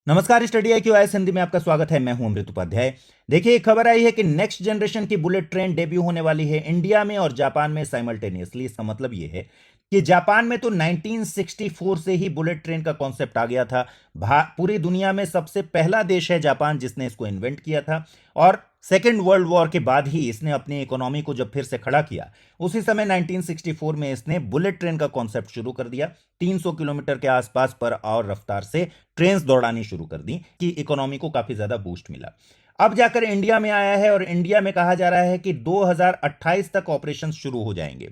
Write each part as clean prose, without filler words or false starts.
नमस्कार, study I Q Hindi में आपका स्वागत है। मैं हूं अमृत उपाध्याय। देखिए, एक खबर आई है कि नेक्स्ट जनरेशन की बुलेट ट्रेन डेब्यू होने वाली है इंडिया में और जापान में साइमल्टेनियसली। इसका मतलब यह है कि जापान में तो 1964 से ही बुलेट ट्रेन का कॉन्सेप्ट आ गया था। पूरी दुनिया में सबसे पहला देश है जापान जिसने इसको इन्वेंट किया था। और सेकेंड वर्ल्ड वॉर के बाद ही इसने अपनी इकोनॉमी को जब फिर से खड़ा किया, उसी समय 1964 में इसने बुलेट ट्रेन का कॉन्सेप्ट शुरू कर दिया। 300 किलोमीटर के आसपास पर और रफ्तार से ट्रेन दौड़ानी शुरू कर दी कि इकोनॉमी को काफी ज्यादा बूस्ट मिला। अब जाकर इंडिया में आया है और इंडिया में कहा जा रहा है कि 2028 तक ऑपरेशन शुरू हो जाएंगे।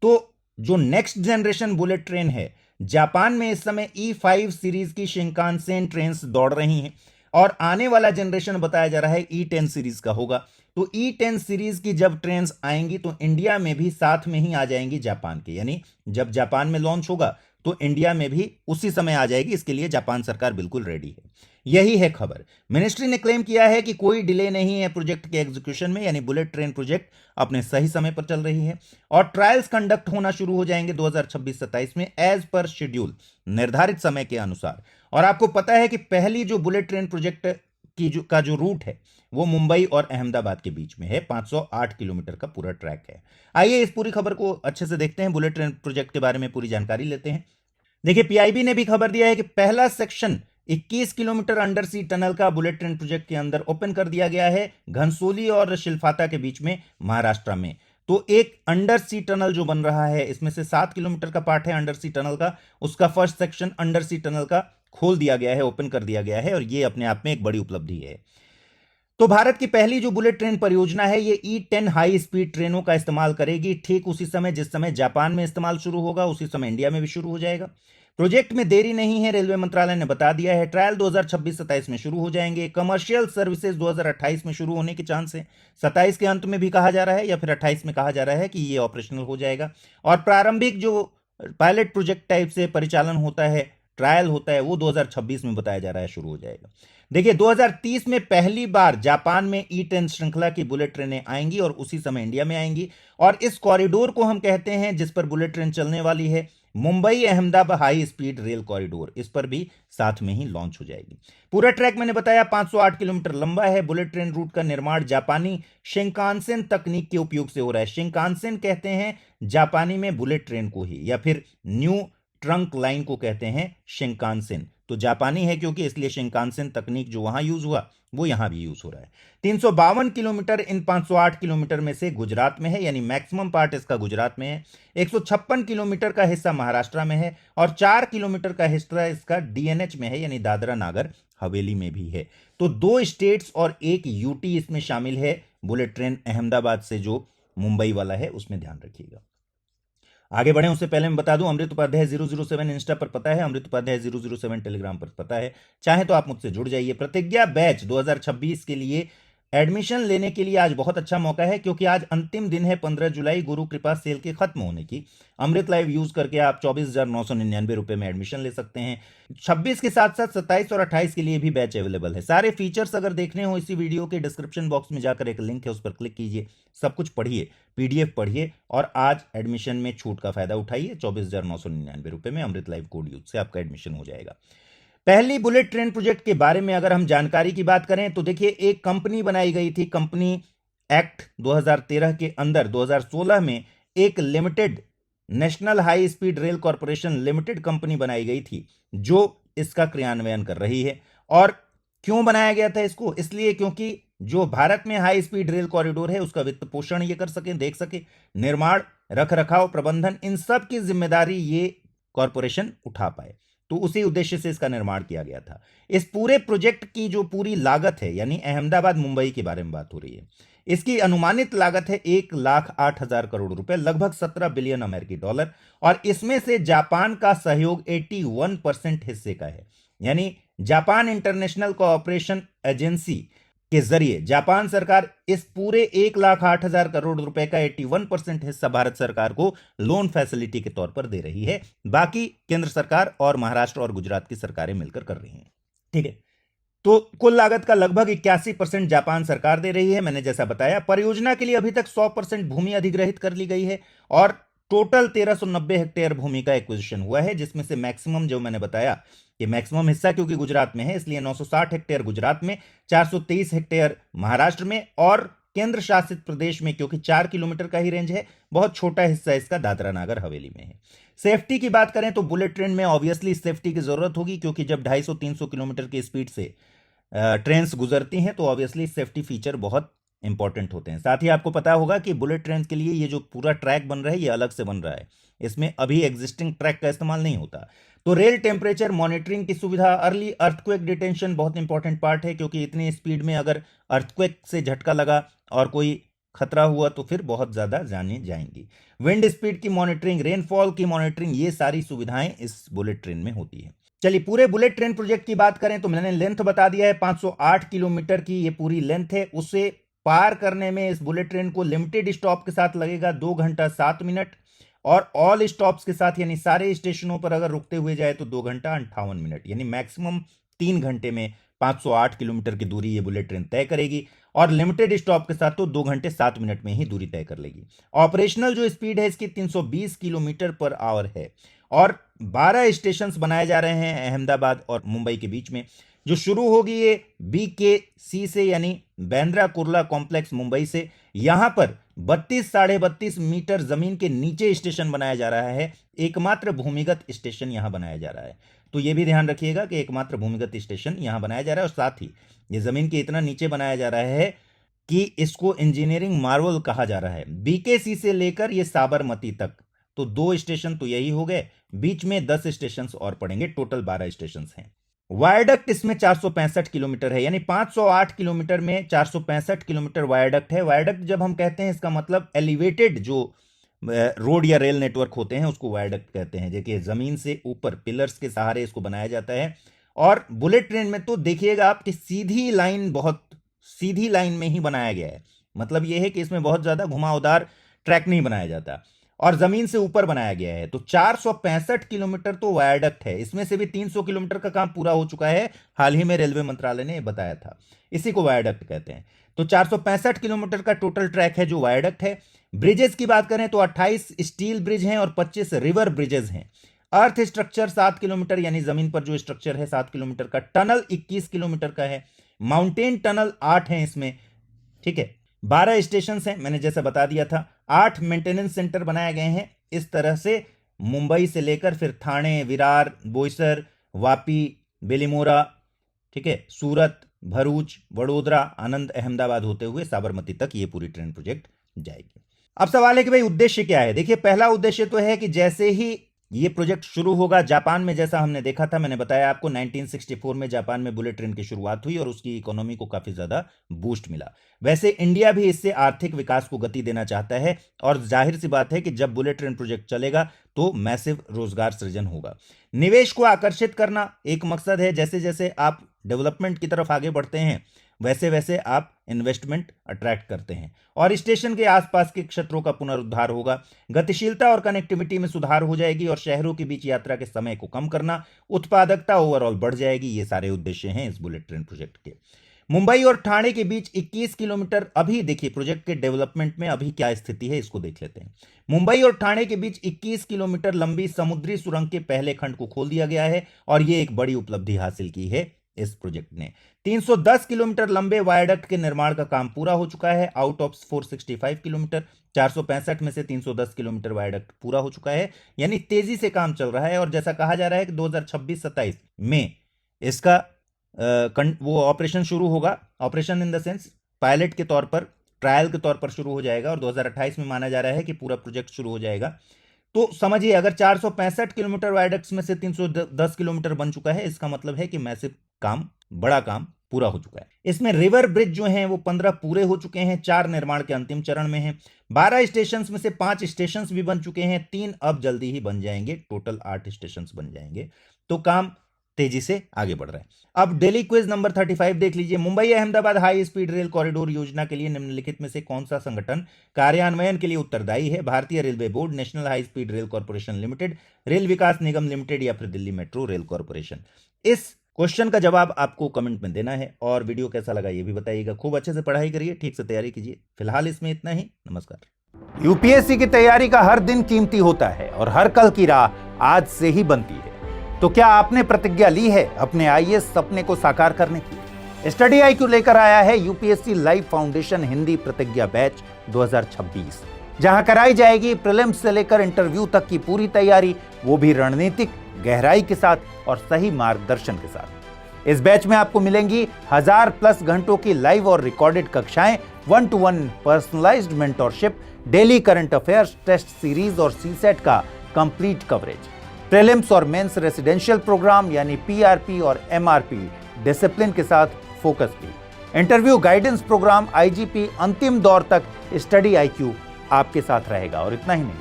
तो जो नेक्स्ट जनरेशन बुलेट ट्रेन है, जापान में इस समय E5 सीरीज की शिंकानसेन ट्रेन दौड़ रही हैं और आने वाला जनरेशन बताया जा रहा है E10 सीरीज का होगा। तो E10 सीरीज की जब ट्रेन आएंगी तो इंडिया में भी साथ में ही आ जाएंगी जापान के, यानी जब जापान में लॉन्च होगा तो इंडिया में भी उसी समय आ जाएगी। इसके लिए जापान सरकार बिल्कुल रेडी है। यही है खबर। मिनिस्ट्री ने क्लेम किया है कि कोई डिले नहीं है प्रोजेक्ट के एग्जीक्यूशन में, यानी बुलेट ट्रेन प्रोजेक्ट अपने सही समय पर चल रही है और ट्रायल्स कंडक्ट होना शुरू हो जाएंगे 2026-27 में एज पर शेड्यूल, निर्धारित समय के अनुसार। और आपको पता है कि पहली जो बुलेट ट्रेन प्रोजेक्ट का जो रूट है वो मुंबई और अहमदाबाद के बीच में है। 508 किलोमीटर का पूरा ट्रैक है। आइए इस पूरी खबर को अच्छे से देखते हैं, बुलेट ट्रेन प्रोजेक्ट के बारे में पूरी जानकारी लेते हैं। देखिए, पीआईबी ने भी खबर दिया है कि पहला सेक्शन 21 किलोमीटर अंडर सी टनल का बुलेट ट्रेन प्रोजेक्ट के अंदर ओपन कर दिया गया है, घनसोली और शिलफाता के बीच में, महाराष्ट्र में। तो एक अंडर सी टनल जो बन रहा है, इसमें से 7 किलोमीटर का पार्ट है अंडर सी टनल का, उसका फर्स्ट सेक्शन अंडर सी टनल का खोल दिया गया है, ओपन कर दिया गया है और यह अपने आप में एक बड़ी उपलब्धि है। तो भारत की पहली जो बुलेट ट्रेन परियोजना है ये E10 हाई स्पीड ट्रेनों का इस्तेमाल करेगी। ठीक उसी समय जिस समय जापान में इस्तेमाल शुरू होगा उसी समय इंडिया में भी शुरू हो जाएगा। प्रोजेक्ट में देरी नहीं है, रेलवे मंत्रालय ने बता दिया है। ट्रायल 2026-27 में शुरू हो जाएंगे। कमर्शियल सर्विसेज 2028 में शुरू होने के चांस है। 27 के अंत में भी कहा जा रहा है या फिर 28 में कहा जा रहा है कि ये ऑपरेशनल हो जाएगा। और प्रारंभिक जो पायलट प्रोजेक्ट टाइप से परिचालन होता है, ट्रायल होता है, वो 2026 में बताया जा रहा है शुरू हो जाएगा। देखिए, 2030 में पहली बार जापान में E10 श्रृंखला की बुलेट ट्रेनें आएंगी और उसी समय इंडिया में आएंगी। और इस कॉरिडोर को हम कहते हैं, जिस पर बुलेट ट्रेन चलने वाली है, Mumbai Ahmedabad high speed rail corridor. इस पर भी साथ में ही लॉन्च हो जाएगी। पूरा ट्रैक मैंने बताया 508 किलोमीटर लंबा है। बुलेट ट्रेन रूट का निर्माण जापानी शिंकानसेन तकनीक के उपयोग से हो रहा है। शिंकानसेन कहते हैं जापानी में बुलेट ट्रेन को ही, या फिर न्यू ट्रंक लाइन को कहते हैं शिंकानसेन। तो जापानी है क्योंकि, इसलिए शिंकानसेन तकनीक जो वहां यूज हुआ वो यहां भी यूज हो रहा है। 352 किलोमीटर इन 508 किलोमीटर में से गुजरात में है, यानी मैक्सिमम पार्ट इसका गुजरात में है। 156 किलोमीटर का हिस्सा महाराष्ट्र में है और 4 किलोमीटर का हिस्सा इसका DNH में है, यानी दादरा नागर हवेली में भी है। तो 2 स्टेट्स और 1 UT इसमें शामिल है। बुलेट ट्रेन अहमदाबाद से जो मुंबई वाला है उसमें ध्यान रखिएगा। आगे बढ़े उससे पहले मैं बता दूं, अमृत उपाध्याय 007 इंस्टा पर पता है, अमृत उपाध्याय 007 टेलीग्राम पर पता है। चाहे तो आप मुझसे जुड़ जाइए। प्रतिज्ञा बैच 2026 के लिए एडमिशन लेने के लिए आज बहुत अच्छा मौका है, क्योंकि आज अंतिम दिन है 15 जुलाई, गुरु कृपा सेल के खत्म होने की। अमृत लाइव यूज करके आप 24,999 रुपए में एडमिशन ले सकते हैं। 26 के साथ साथ 27 और 28 के लिए भी बैच अवेलेबल है। सारे फीचर्स अगर देखने हो, इसी वीडियो के डिस्क्रिप्शन बॉक्स में जाकर एक लिंक है, उस पर क्लिक कीजिए, सब कुछ पढ़िए, PDF पढ़िए और आज एडमिशन में छूट का फायदा उठाइए। 24,999 रुपए में अमृत लाइव कोड यूज से आपका एडमिशन हो जाएगा। पहली बुलेट ट्रेन प्रोजेक्ट के बारे में अगर हम जानकारी की बात करें तो देखिए, एक कंपनी बनाई गई थी। कंपनी एक्ट 2013 के अंदर 2016 में एक limited national high speed rail corporation limited company बनाई गई थी जो इसका क्रियान्वयन कर रही है। और क्यों बनाया गया था इसको? इसलिए क्योंकि जो भारत में हाई स्पीड रेल कॉरिडोर है उसका वित्त पोषण ये कर सके, देख सके, निर्माण, रख रखाव, प्रबंधन, इन सब की जिम्मेदारी ये कॉरपोरेशन उठा पाए। तो उसी उद्देश्य से इसका निर्माण किया गया था। इस पूरे प्रोजेक्ट की जो पूरी लागत है, यानी अहमदाबाद मुंबई के बारे में बात हो रही है, इसकी अनुमानित लागत है 1,08,000 करोड़ रुपए, लगभग 17 बिलियन अमेरिकी डॉलर। और इसमें से जापान का सहयोग 81% हिस्से का है। यानी जापान इंटरनेशनल कोऑपरेशन एजेंसी के जरिए जापान सरकार इस पूरे 1,08,000 करोड़ रुपए का 81% हिस्सा भारत सरकार को लोन फैसिलिटी के तौर पर दे रही है। बाकी केंद्र सरकार और महाराष्ट्र और गुजरात की सरकारें मिलकर कर रही हैं। ठीक है, तो कुल लागत का लगभग 81% जापान सरकार दे रही है। मैंने जैसा बताया, परियोजना के लिए अभी तक 100% भूमि अधिग्रहित कर ली गई है और टोटल 1,390 हेक्टेयर भूमि का एक्विजिशन हुआ है, जिसमें से मैक्सिमम जो मैंने बताया ये मैक्सिमम हिस्सा क्योंकि गुजरात में है इसलिए 960 हेक्टेयर गुजरात में, 423 हेक्टेयर महाराष्ट्र में और केंद्र शासित प्रदेश में क्योंकि 4 किलोमीटर का ही रेंज है, बहुत छोटा हिस्सा इसका दादरा नागर हवेली में है। सेफ्टी की बात करें तो बुलेट ट्रेन में ऑब्वियसली सेफ्टी की जरूरत होगी क्योंकि जब 250-300 किलोमीटर की स्पीड से ट्रेन्स गुजरती हैं तो ऑब्वियसली सेफ्टी फीचर बहुत इंपॉर्टेंट होते हैं। साथ ही आपको पता होगा कि बुलेट ट्रेन के लिए ये जो पूरा ट्रैक बन रहा है ये अलग से बन रहा है, इसमें अभी एग्जिस्टिंग ट्रैक का इस्तेमाल नहीं होता। तो रेल टेम्परेचर मॉनिटरिंग की सुविधा, अर्ली अर्थक्वेक डिटेंशन बहुत इंपॉर्टेंट पार्ट है क्योंकि इतनी स्पीड में अगर अर्थक्वेक से झटका लगा और कोई खतरा हुआ तो फिर बहुत ज्यादा जाने जाएंगी। विंड स्पीड की मॉनिटरिंग, रेनफॉल की मॉनिटरिंग, ये सारी सुविधाएं इस बुलेट ट्रेन में होती है। चलिए पूरे बुलेट ट्रेन प्रोजेक्ट की बात करें तो मैंने लेंथ बता दिया है, 508 किलोमीटर की ये पूरी लेंथ है। उसे पार करने में इस बुलेट ट्रेन को लिमिटेड स्टॉप के साथ लगेगा 2 घंटा 7 मिनट और ऑल स्टॉप्स के साथ यानी सारे स्टेशनों पर अगर रुकते हुए जाए तो 2 घंटा 58 मिनट, यानी मैक्सिमम 3 घंटे में 508 किलोमीटर की दूरी ये बुलेट ट्रेन तय करेगी और लिमिटेड स्टॉप के साथ तो 2 घंटे 7 मिनट में ही दूरी तय कर लेगी। ऑपरेशनल जो स्पीड है इसकी 320 किलोमीटर पर आवर है और 12 स्टेशन बनाए जा रहे हैं अहमदाबाद और मुंबई के बीच में। जो शुरू होगी ये BKC से यानी बांद्रा कुर्ला कॉम्प्लेक्स मुंबई से। यहां पर 32-32.5 मीटर जमीन के नीचे स्टेशन बनाया जा रहा है, एकमात्र भूमिगत स्टेशन यहां बनाया जा रहा है। तो यह भी ध्यान रखिएगा कि एकमात्र भूमिगत स्टेशन यहां बनाया जा रहा है और साथ ही ये जमीन के इतना नीचे बनाया जा रहा है कि इसको इंजीनियरिंग मार्वल कहा जा रहा है। BKC से लेकर ये साबरमती तक तो 2 स्टेशन तो यही हो गए, बीच में 10 स्टेशन और पड़ेंगे, टोटल 12 स्टेशन हैं। वायडक्ट इसमें 465 किलोमीटर है, यानी 508 किलोमीटर में 465 किलोमीटर वायडक्ट है। वायडक्ट जब हम कहते हैं इसका मतलब एलिवेटेड जो रोड या रेल नेटवर्क होते हैं उसको वायडक्ट कहते हैं। देखिए जमीन से ऊपर पिलर्स के सहारे इसको बनाया जाता है और बुलेट ट्रेन में तो देखिएगा आप कि सीधी लाइन, बहुत सीधी लाइन में ही बनाया गया है। मतलब यह है कि इसमें बहुत ज्यादा घुमावदार ट्रैक नहीं बनाया जाता और जमीन से ऊपर बनाया गया है। तो 465 किलोमीटर तो वायडक्ट है, इसमें से भी 300 किलोमीटर का काम पूरा हो चुका है, हाल ही में रेलवे मंत्रालय ने बताया था, इसी को वायडक्ट कहते हैं। तो 465 किलोमीटर का टोटल ट्रैक है जो वायडक्ट है। ब्रिजेस की बात करें तो 28 स्टील ब्रिज हैं और 25 रिवर ब्रिजेस हैं। अर्थ स्ट्रक्चर 7 किलोमीटर यानी जमीन पर जो स्ट्रक्चर है 7 किलोमीटर का। टनल 21 किलोमीटर का है। माउंटेन टनल 8 हैं इसमें, ठीक है। 12 स्टेशन हैं, मैंने जैसा बता दिया था। 8 मेंटेनेंस सेंटर बनाए गए हैं। इस तरह से मुंबई से लेकर फिर थाने, विरार, बोईसर, वापी, बेलीमोरा, ठीक है, सूरत, भरूच, वडोदरा, आनंद, अहमदाबाद होते हुए साबरमती तक ये पूरी ट्रेन प्रोजेक्ट जाएगी। अब सवाल है कि भाई उद्देश्य क्या है। देखिए पहला उद्देश्य तो है कि जैसे ही ये प्रोजेक्ट शुरू होगा, जापान में जैसा हमने देखा था, मैंने बताया आपको 1964 में जापान में बुलेट ट्रेन की शुरुआत हुई और उसकी इकोनॉमी को काफी ज्यादा बूस्ट मिला। वैसे इंडिया भी इससे आर्थिक विकास को गति देना चाहता है और जाहिर सी बात है कि जब बुलेट ट्रेन प्रोजेक्ट चलेगा तो मैसिव रोजगार सृजन होगा। निवेश को आकर्षित करना एक मकसद है। जैसे जैसे आप डेवलपमेंट की तरफ आगे बढ़ते हैं वैसे वैसे आप इन्वेस्टमेंट अट्रैक्ट करते हैं और स्टेशन के आसपास के क्षेत्रों का पुनरुद्धार होगा। गतिशीलता और कनेक्टिविटी में सुधार हो जाएगी और शहरों के बीच यात्रा के समय को कम करना, उत्पादकता ओवरऑल बढ़ जाएगी। ये सारे उद्देश्य हैं इस बुलेट ट्रेन प्रोजेक्ट के। मुंबई और ठाणे के बीच 21 किलोमीटर, अभी देखिए प्रोजेक्ट के डेवलपमेंट में अभी क्या स्थिति है इसको देख लेते हैं। मुंबई और ठाणे के बीच 21 किलोमीटर लंबी समुद्री सुरंग के पहले खंड को खोल दिया गया है और यह एक बड़ी उपलब्धि हासिल की है इस प्रोजेक्ट ने। 310 किलोमीटर लंबे वायडक्ट के निर्माण का काम पूरा हो चुका है। आउट ऑफ 465 किलोमीटर, 465 में से 310 किलोमीटर वायडक्ट पूरा हो चुका है, यानी तेजी से काम चल रहा है। और जैसा कहा जा रहा है कि 2026-27 में इसका वो ऑपरेशन शुरू होगा। Operation in the sense pilot के तौर पर, ट्रायल के तौर पर शुरू हो जाएगा और 2028 में माना जा रहा है कि पूरा प्रोजेक्ट शुरू हो जाएगा। तो समझिए अगर 465 किलोमीटर वायडक्ट्स में से 310 किलोमीटर बन चुका है, इसका मतलब है कि मैसिव काम, बड़ा काम पूरा हो चुका है। इसमें रिवर ब्रिज जो हैं वो 15 पूरे हो चुके हैं, 4 निर्माण के अंतिम चरण में हैं। 12 स्टेशन में से 5 स्टेशन भी बन चुके हैं, 3 अब जल्दी ही बन जाएंगे, टोटल 8 स्टेशन बन जाएंगे। तो काम तेजी से आगे बढ़ रहा है। अब डेली क्विज नंबर 35 देख लीजिए। Mumbai Ahmedabad high speed rail corridor योजना के लिए निम्नलिखित में से कौन सा संगठन कार्यान्वयन के लिए उत्तरदायी है? भारतीय railway board, national high speed rail corporation limited, rail Vikas Nigam limited या फिर दिल्ली मेट्रो रेल कॉर्पोरेशन? इस क्वेश्चन का जवाब आपको कमेंट में देना है और वीडियो कैसा लगा ये भी बताइएगा। खूब अच्छे से पढ़ाई करिए, ठीक से तैयारी कीजिए। फिलहाल इसमें इतना ही, नमस्कार। यूपीएससी की तैयारी का हर दिन कीमती होता है और हर कल की राह आज से ही बनती है। तो क्या आपने प्रतिज्ञा ली है अपने आईएएस सपने को साकार करने की? स्टडी IQ लेकर आया है यूपीएससी लाइव फाउंडेशन हिंदी प्रतिज्ञा बैच 2026, जहां कराई जाएगी प्रीलिम्स से लेकर इंटरव्यू तक की पूरी तैयारी, वो भी रणनीतिक गहराई के साथ और सही मार्गदर्शन के साथ। इस बैच में आपको मिलेंगी 1000+ घंटों की लाइव और रिकॉर्डेड कक्षाएं, 1-to-1 personalised mentorship, daily current affairs, test series और सीसेट का कंप्लीट कवरेज, प्रीलिम्स और मेंस रेसिडेंशियल प्रोग्राम यानी PRP और MRP डिसिप्लिन के साथ फोकस भी, इंटरव्यू गाइडेंस प्रोग्राम, IGP अंतिम दौर तक स्टडी IQ आपके साथ रहेगा। और इतना ही नहीं,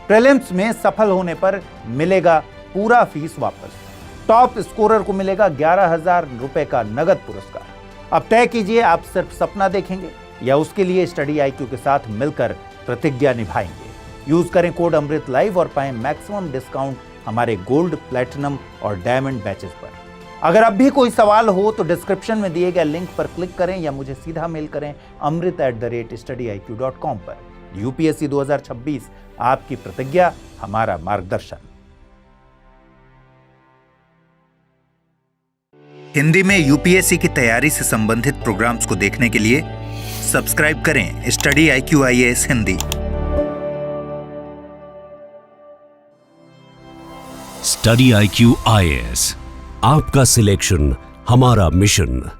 प्रीलिम्स में सफल होने पर मिलेगा पूरा फीस वापस। टॉप स्कोरर को मिलेगा 11,000 रुपए का नगद पुरस्कार। अब तय कीजिए, आप सिर्फ सपना देखेंगे या उसके लिए स्टडी IQ के साथ मिलकर प्रतिज्ञा निभाएंगे। यूज करें कोड अमृत लाइव और पाएं मैक्सिमम डिस्काउंट हमारे गोल्ड, प्लैटिनम और डायमंड बैचेस पर। अगर अब भी कोई सवाल हो तो डिस्क्रिप्शन में दिए गए लिंक पर क्लिक करें या मुझे सीधा मेल करें amrit@studiiq.com पर। यूपीएससी 2026, आपकी प्रतिज्ञा, हमारा मार्गदर्शन। हिंदी में यूपीएससी की तैयारी से संबंधित प्रोग्राम्स को देखने के लिए सब्सक्राइब करें study IQ IAS Hindi. Study IQ IAS, आपका सिलेक्शन हमारा मिशन।